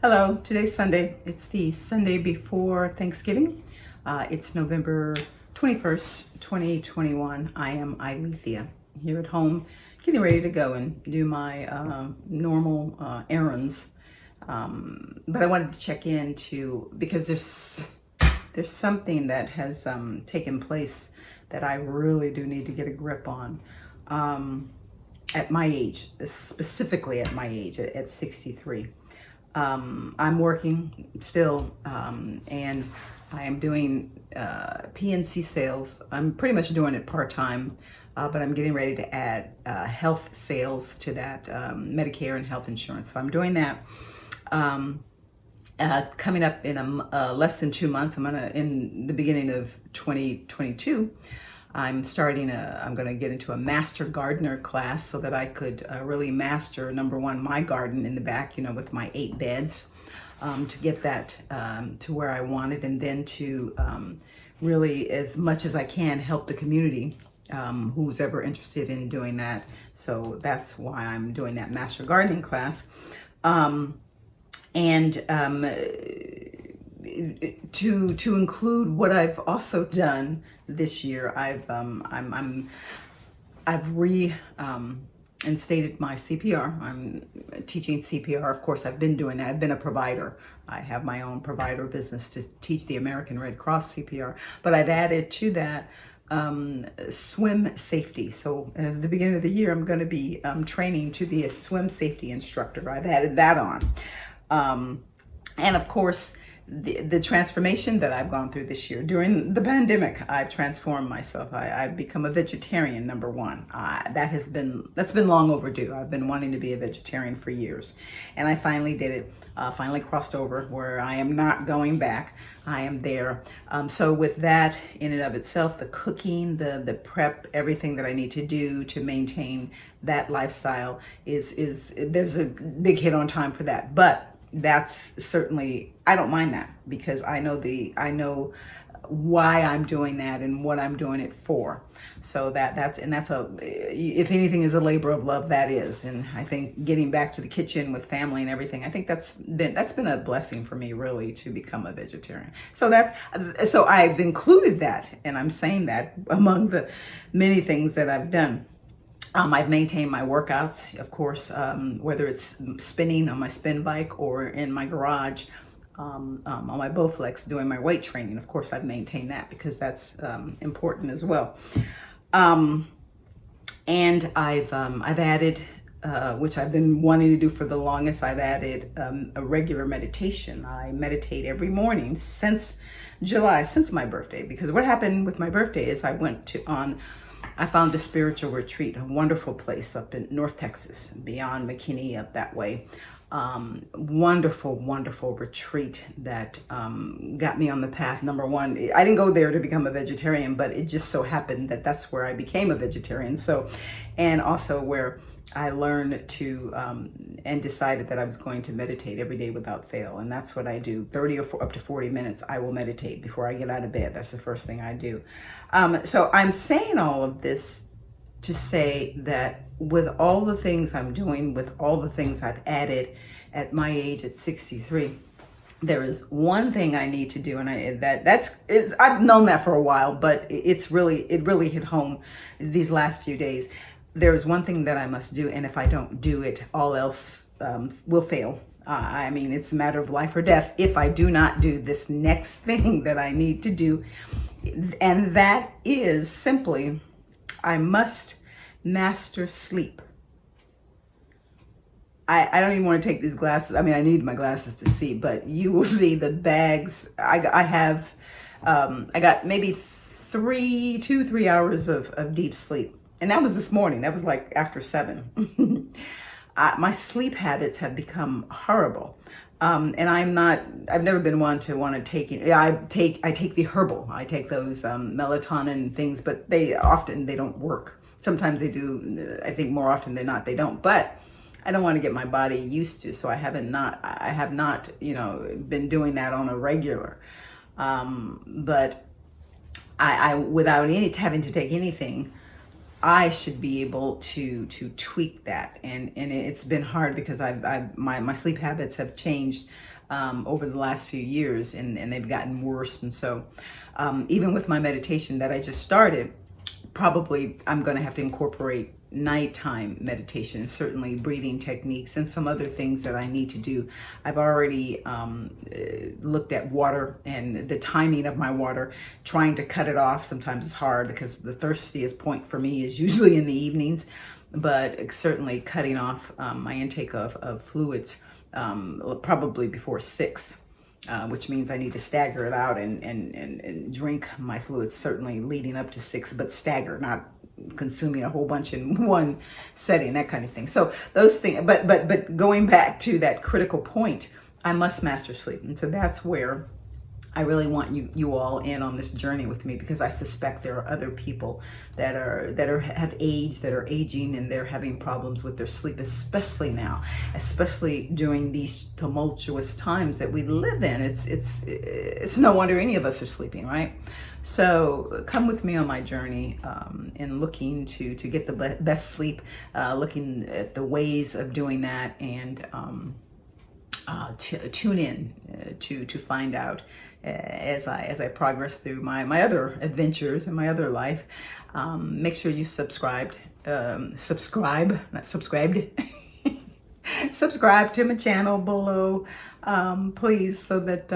Hello, today's Sunday. It's the Sunday before Thanksgiving. It's November 21st, 2021. I am Ilethea here at home, getting ready to go and do my normal errands. But I wanted to check in because there's something that has taken place that I really do need to get a grip on. At my age, specifically at my age, at 63. I'm working still, and I am doing PNC sales. I'm pretty much doing it part-time, but I'm getting ready to add health sales to that, Medicare and health insurance. So I'm doing that. Coming up in less than 2 months, in the beginning of 2022, I'm going to get into a master gardener class so that I could really master, number one, my garden in the back, with my 8 beds, to get that to where I want it, and then to really, as much as I can, help the community who's ever interested in doing that. So that's why I'm doing that master gardening class. To include what I've also done this year, I've reinstated my CPR. I'm teaching CPR. Of course, I've been doing that. I've been a provider. I have my own provider business to teach the American Red Cross CPR. But I've added to that swim safety. So at the beginning of the year, I'm going to be training to be a swim safety instructor. I've added that on. And of course, the transformation that I've gone through this year during the pandemic, I've transformed myself. I've become a vegetarian, number one. That's been long overdue. I've been wanting to be a vegetarian for years, and I finally did it. Finally crossed over where I am not going back. I am there. So with that in and of itself, the cooking, the prep, everything that I need to do to maintain that lifestyle is there's a big hit on time for that. But that's certainly, I don't mind that, because I know why I'm doing that and what I'm doing it for. So that's if anything is a labor of love, that is. And I think getting back to the kitchen with family and everything, I think that's been a blessing for me, really, to become a vegetarian. So I've included that, and I'm saying that among the many things that I've done. I've maintained my workouts, of course, whether it's spinning on my spin bike or in my garage, on my Bowflex doing my weight training. Of course, I've maintained that because that's important as well. And I've added, which I've been wanting to do for the longest, I've added a regular meditation. I meditate every morning since July, since my birthday, because what happened with my birthday is I found a spiritual retreat, a wonderful place up in North Texas, beyond McKinney, up that way. Wonderful, wonderful retreat that got me on the path. Number one, I didn't go there to become a vegetarian, but it just so happened that that's where I became a vegetarian. So, and also where I learned to and decided that I was going to meditate every day without fail. And that's what I do. 30 or up to 40 minutes, I will meditate before I get out of bed. That's the first thing I do. So I'm saying all of this to say that with all the things I'm doing, with all the things I've added at my age at 63, there is one thing I need to do, and I've known that for a while, but it really hit home these last few days. There is one thing that I must do, and if I don't do it, all else will fail. I mean, it's a matter of life or death if I do not do this next thing that I need to do. And that is simply, I must master sleep. I don't even want to take these glasses. I mean, I need my glasses to see, but you will see the bags. I got maybe 3 hours of deep sleep. And that was this morning. That was like after 7. My sleep habits have become horrible. And I've never been one to want to take it. I take the herbal. I take those melatonin things, but they don't work. Sometimes they do. I think more often than not, they don't. But I don't want to get my body used to, so I have not, been doing that on a regular. But I without having to take anything, I should be able to tweak that, and it's been hard because my sleep habits have changed over the last few years, and they've gotten worse. And so even with my meditation that I just started, probably I'm going to have to incorporate nighttime meditation, certainly breathing techniques, and some other things that I need to do. I've already looked at water and the timing of my water, trying to cut it off. Sometimes it's hard because the thirstiest point for me is usually in the evenings, but certainly cutting off my intake of fluids probably before 6. Which means I need to stagger it out and drink my fluids certainly leading up to 6, but stagger, not consuming a whole bunch in one setting, that kind of thing. So those things, but going back to that critical point, I must master sleep. And so that's where I really want you all in on this journey with me, because I suspect there are other people that have aged, that are aging, and they're having problems with their sleep, especially now, especially during these tumultuous times that we live in. It's no wonder any of us are sleeping, right? So come with me on my journey in looking to get the best sleep, looking at the ways of doing that, and tune in to find out as I progress through my other adventures in my other life. Make sure you subscribe, not subscribed. Subscribe to my channel below, please, so that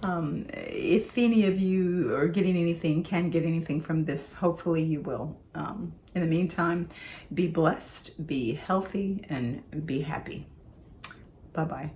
if any of you are getting anything, can get anything from this, hopefully you will. In the meantime, be blessed, be healthy, and be happy. Bye-bye.